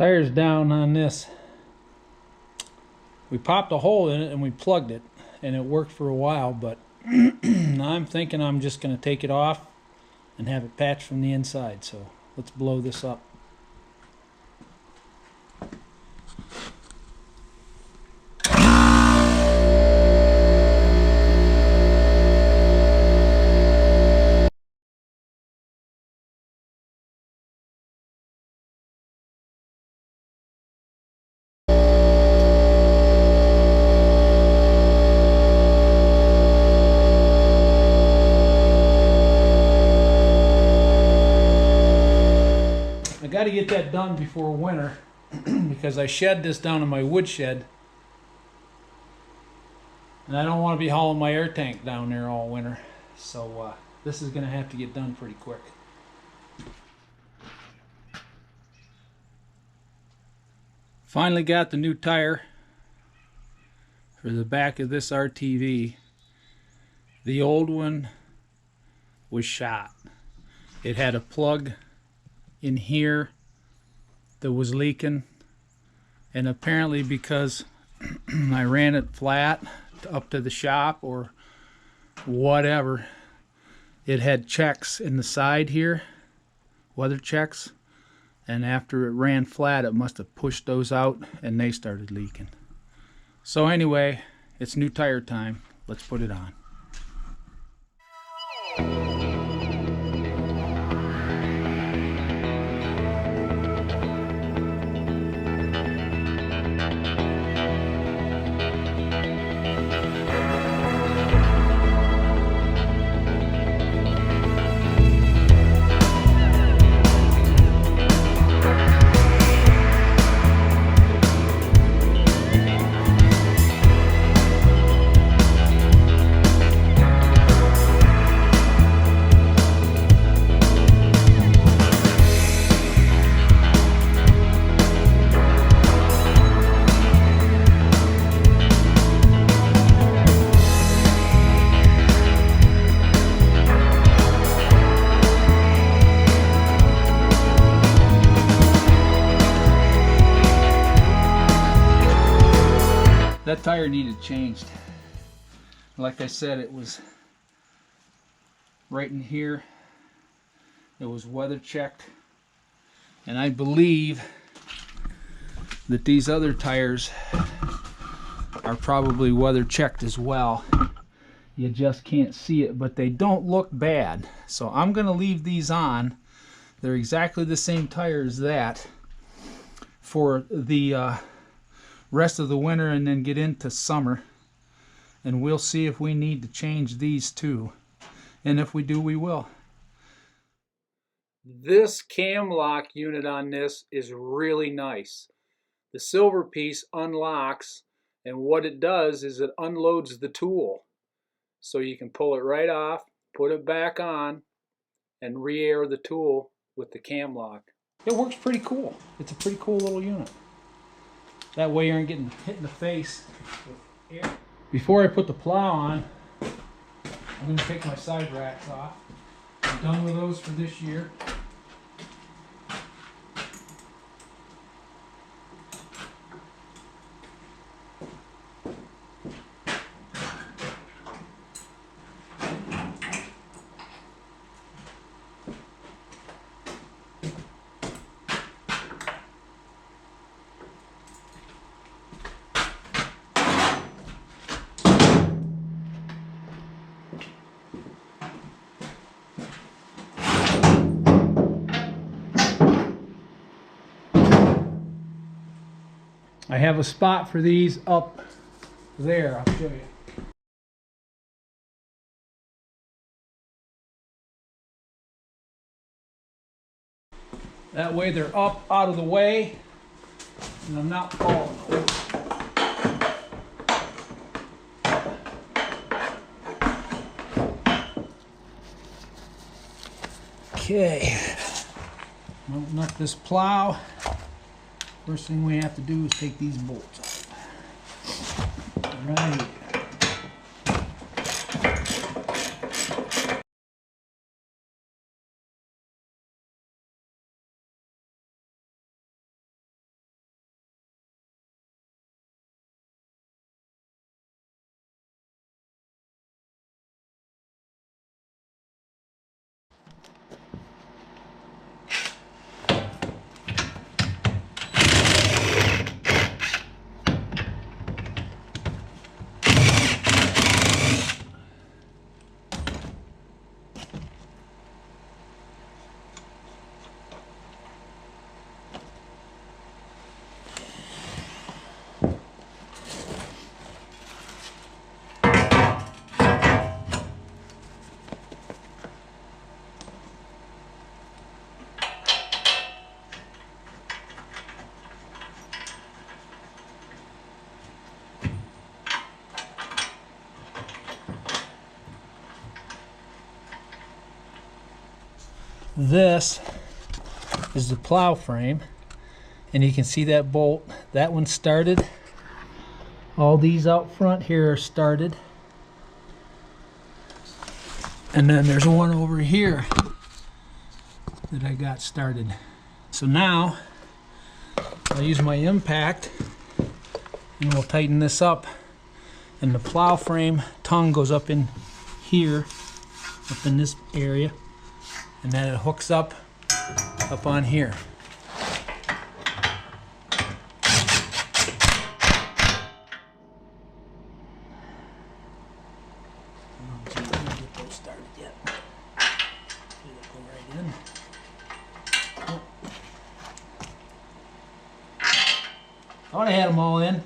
Tire's down on this. We popped a hole in it and we plugged it, and it worked for a while, but I'm thinking I'm just going to take it off and have it patched from the inside. So let's blow this up. I got to get that done before winter because I shed this down in my wood shed, and I don't want to be hauling my air tank down there all winter. So this is going to have to get done pretty quick. Finally got the new tire for the back of this RTV. The old one was shot. It had a plug in here that was leaking, and apparently because I ran it flat up to the shop or whatever, it had checks in the side here, weather checks, and after it ran flat it must have pushed those out and they started leaking. So anyway, it's new tire time. Let's put it on. That tire needed changed. Like I said, it was right in here. It was weather checked, and I believe that these other tires are probably weather checked as well. You just can't see it, but they don't look bad. So I'm going to leave these on. They're exactly the same tire as that for the rest of the winter, and then get into summer, and we'll see if we need to change these too, and if we do, we will. This Camlock unit on this is really nice. The silver piece unlocks, and what it does is it unloads the tool, so you can pull it right off, put it back on, and re-air the tool with the Camlock. It works pretty cool. It's a pretty cool little unit. That way you aren't getting hit in the face with air. Before I put the plow on, I'm going to take my side racks off. I'm done with those for this year. I have a spot for these up there. I'll show you. That way they're up out of the way and I'm not falling over. Okay, open up this plow. First thing we have to do is take these bolts off. Right. This is the plow frame, and you can see that bolt. That one started. All these out front here are started. And then there's one over here that I got started. So now I'll use my impact and we'll tighten this up. And the plow frame tongue goes up in here, up in this area, and then it hooks up on here. I would have had them all in.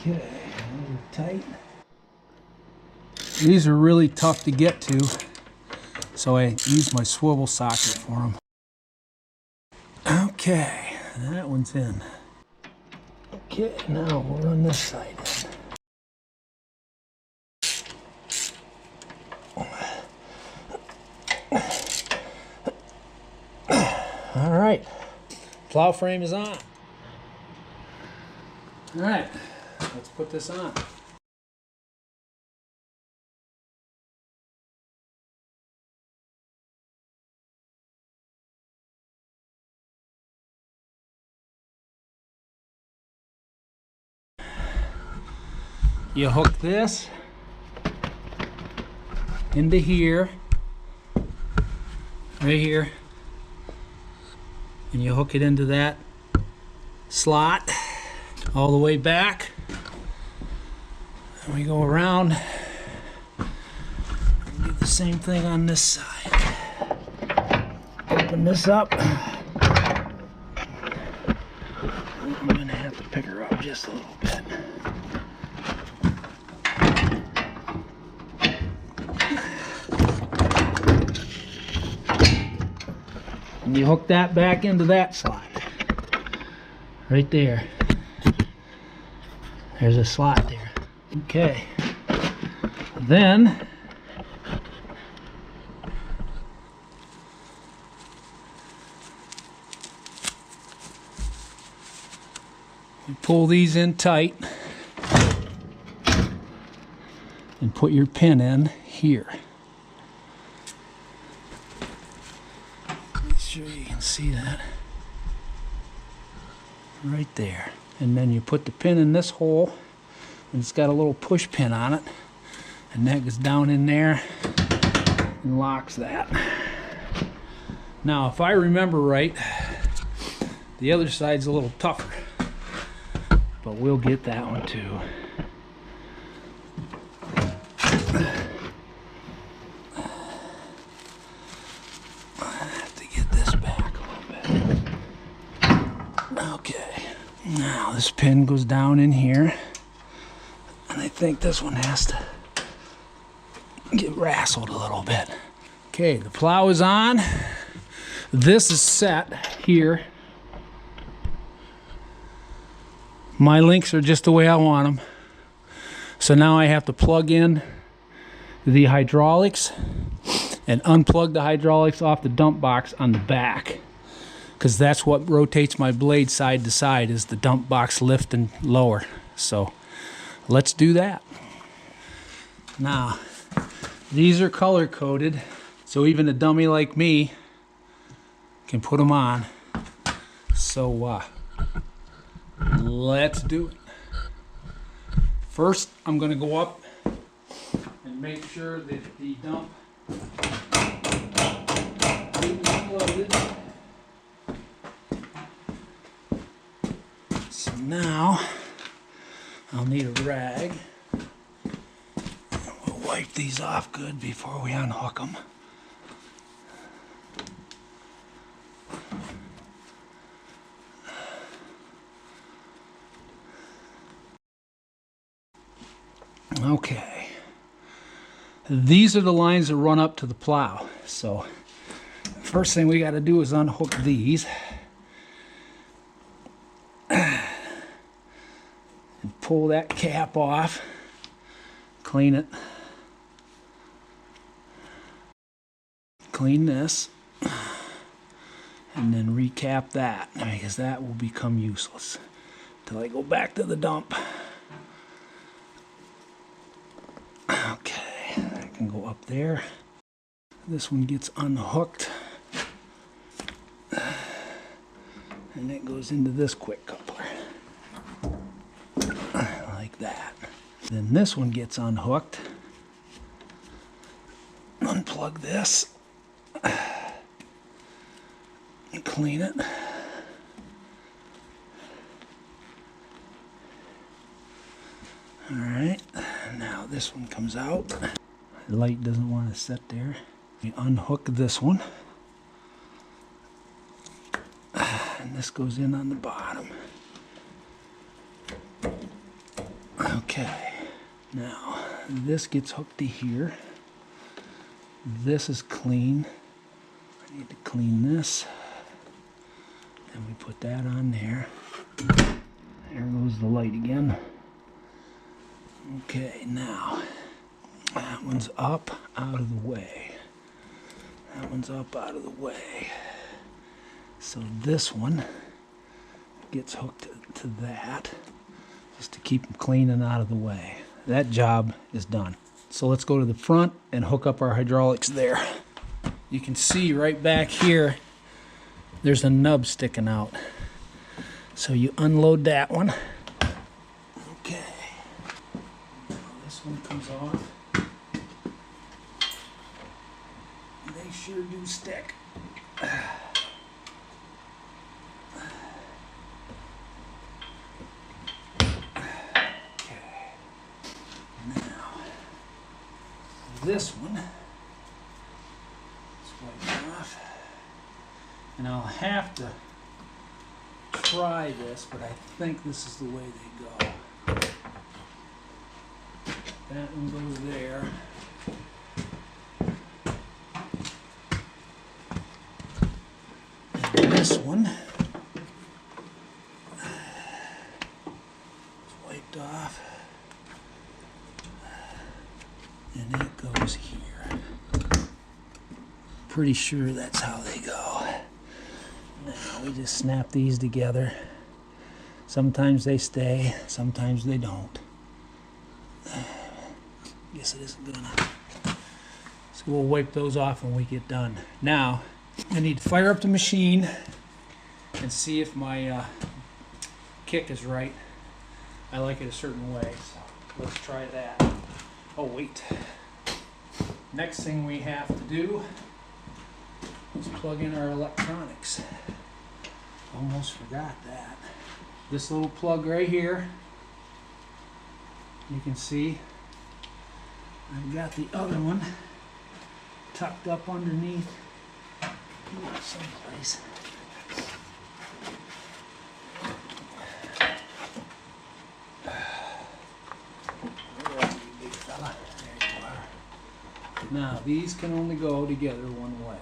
Okay, tight. These are really tough to get to, so I use my swivel socket for them. Okay, that one's in. Okay, now we'll run this side in. All right, plow frame is on. All right. Let's put this on. You hook this into here, right here, and you hook it into that slot all the way back. And we go around and do the same thing on this side. Open this up. I'm gonna have to pick her up just a little bit. And you hook that back into that slot. Right there. There's a slot there. Okay, then you pull these in tight and put your pin in here. Make sure you can see that right there. And then you put the pin in this hole. And it's got a little push pin on it, and that goes down in there and locks that. Now, if I remember right, the other side's a little tougher, but we'll get that one too. I have to get this back a little bit. Okay, now this pin goes down in here. And I think this one has to get wrestled a little bit. Okay, the plow is on. This is set here. My links are just the way I want them. So now I have to plug in the hydraulics and unplug the hydraulics off the dump box on the back, because that's what rotates my blade side to side, is the dump box lift and lower. So let's do that. Now, these are color coded, so even a dummy like me can put them on. So let's do it. First, I'm going to go up and make sure that the dump is loaded. So now, I'll need a rag. We'll wipe these off good before we unhook them. Okay. These are the lines that run up to the plow. So first thing we got to do is unhook these. And pull that cap off. Clean it. Clean this. And then recap that, because that will become useless until I go back to the dump. Okay, I can go up there. This one gets unhooked. And it goes into this quick coupler. Like that. Then this one gets unhooked. Unplug this. And clean it. Alright, now this one comes out. The light doesn't want to sit there. We unhook this one. And this goes in on the bottom. Okay, now this gets hooked to here. This is clean. I need to clean this. And we put that on there. There goes the light again. Okay, now that one's up out of the way. That one's up out of the way. So this one gets hooked to that just to keep them clean and out of the way. That job is done. So let's go to the front and hook up our hydraulics there. You can see right back here there's a nub sticking out. So you unload that one. Okay. Now this one comes off. They sure do stick. Okay. Now this one. Let's wipe it off. And I'll have to try this, but I think this is the way they go. That one goes there. And this one is wiped off. And it goes here. Pretty sure that's how they go. Now we just snap these together. Sometimes they stay, sometimes they don't. Guess it isn't gonna. So we'll wipe those off when we get done. Now I need to fire up the machine and see if my kick is right. I like it a certain way, so let's try that. Oh wait. Next thing we have to do is plug in our electronics. Almost forgot that. This little plug right here, you can see I've got the other one tucked up underneath someplace. Where are you, big fella? There you are. Now these can only go together one way.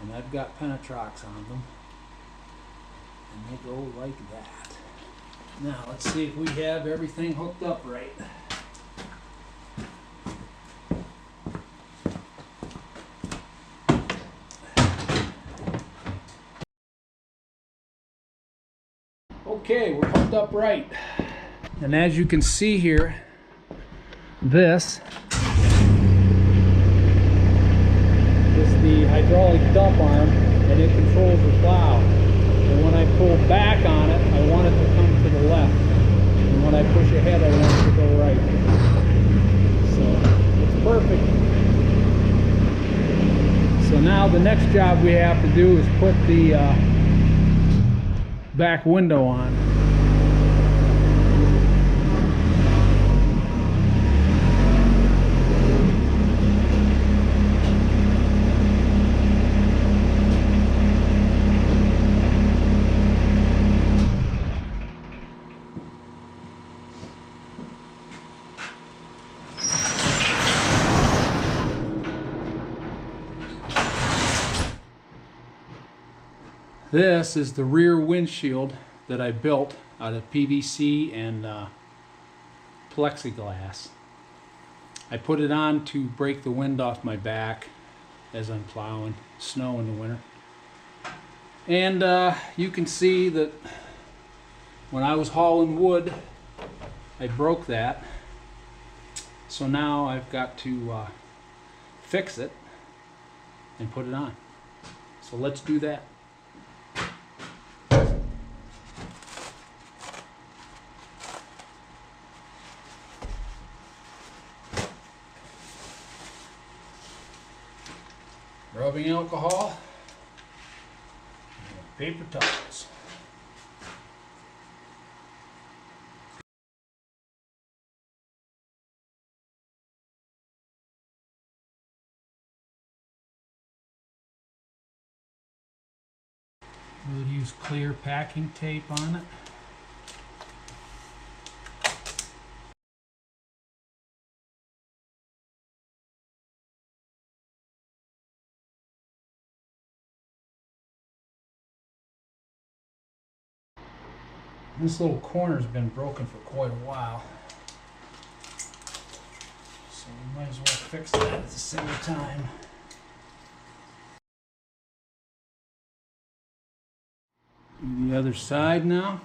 And I've got Penetrox on them. And they go like that. Now let's see if we have everything hooked up right. Okay, we're hooked up right. And as you can see here, this is the hydraulic dump arm, and it controls the plow. And when I pull back on it, I want it to come to the left. And when I push ahead, I want it to go right. So it's perfect. So now the next job we have to do is put the back window on. This is the rear windshield that I built out of PVC and plexiglass. I put it on to break the wind off my back as I'm plowing snow in the winter. And you can see that when I was hauling wood, I broke that. So now I've got to fix it and put it on. So let's do that. Rubbing alcohol and paper towels. We'll use clear packing tape on it. This little corner's been broken for quite a while, so we might as well fix that at the same time. Do the other side now.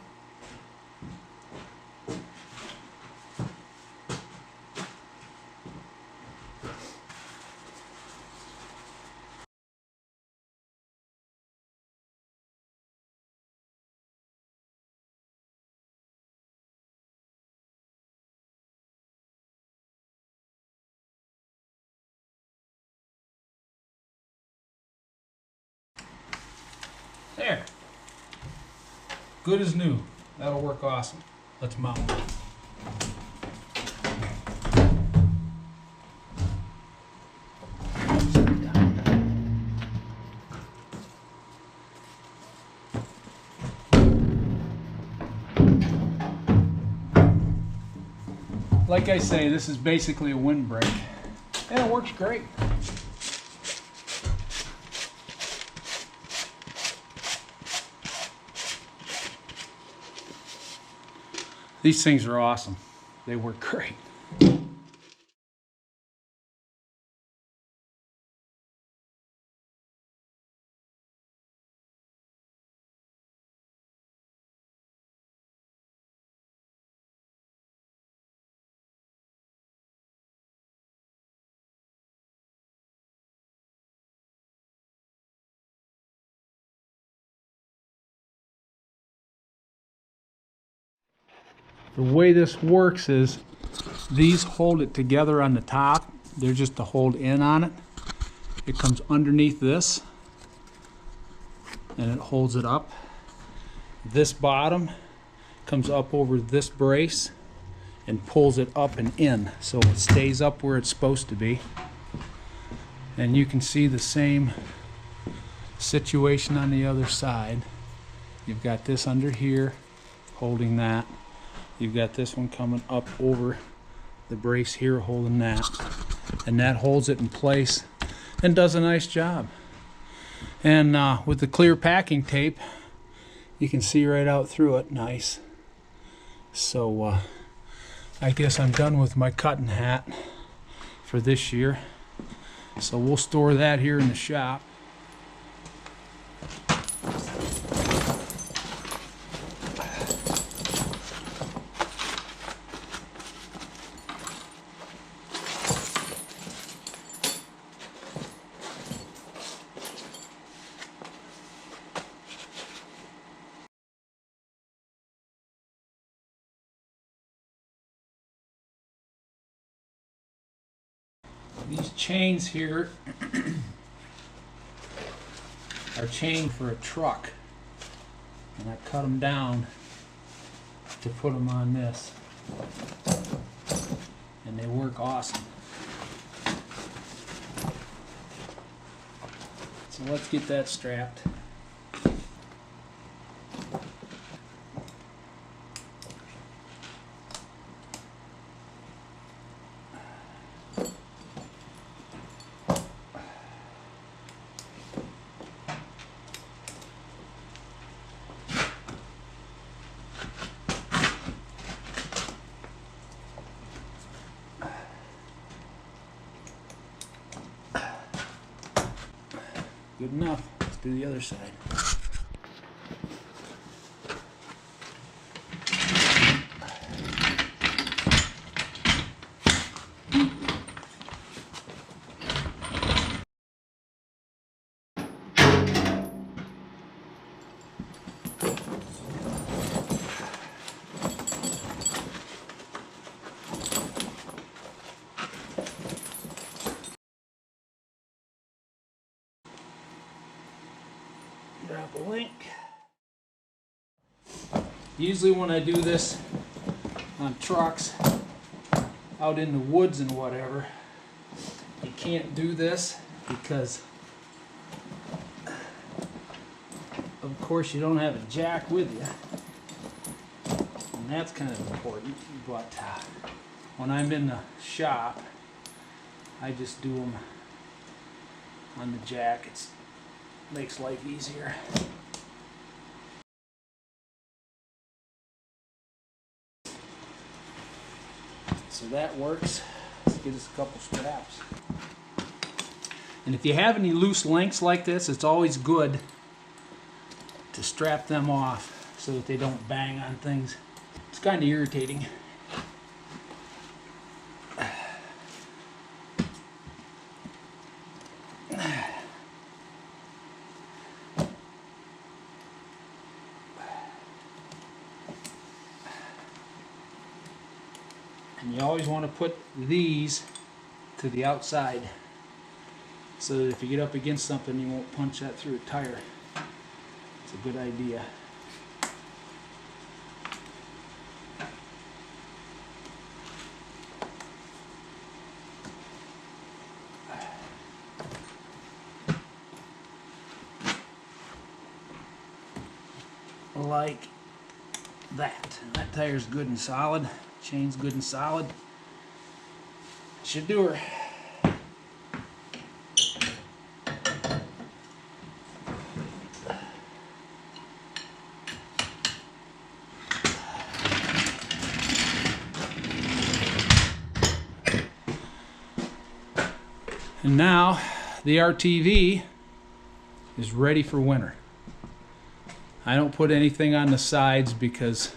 There. Good as new. That'll work awesome. Let's mount. Like I say, this is basically a windbreak, and it works great. These things are awesome. They work great. The way this works is these hold it together on the top. They're just to hold in on it. It comes underneath this and it holds it up. This bottom comes up over this brace and pulls it up and in, so it stays up where it's supposed to be. And you can see the same situation on the other side. You've got this under here holding that. You've got this one coming up over the brace here holding that, and that holds it in place and does a nice job. And with the clear packing tape, you can see right out through it nice. So I guess I'm done with my cutting hat for this year, so we'll store that here in the shop. These chains here are chained for a truck, and I cut them down to put them on this, and they work awesome. So let's get that strapped. good enough. Let's do the other side. Drop a link. Usually when I do this on trucks out in the woods and whatever, you can't do this because of course you don't have a jack with you, and that's kind of important. But when I'm in the shop, I just do them on the jack. It makes life easier. So that works. Let's get us a couple straps. And if you have any loose links like this, it's always good to strap them off so that they don't bang on things. It's kind of irritating. And you always want to put these to the outside so that if you get up against something, you won't punch that through a tire. It's a good idea. Like that. That tire's good and solid. Chain's good and solid. Should do her. And now the RTV is ready for winter. I don't put anything on the sides because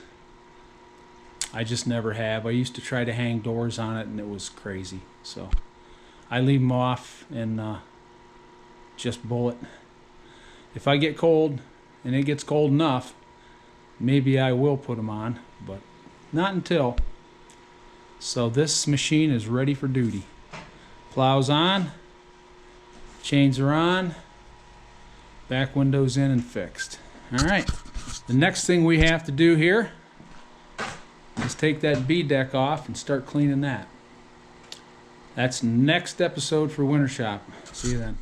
I just never have. I used to try to hang doors on it and it was crazy. So I leave them off and just bullet. If I get cold and it gets cold enough, maybe I will put them on, but not until. So this machine is ready for duty. Plows on, chains are on, back windows in and fixed. Alright, the next thing we have to do here is take that B deck off and start cleaning that. That's next episode for Winter Shop. See you then.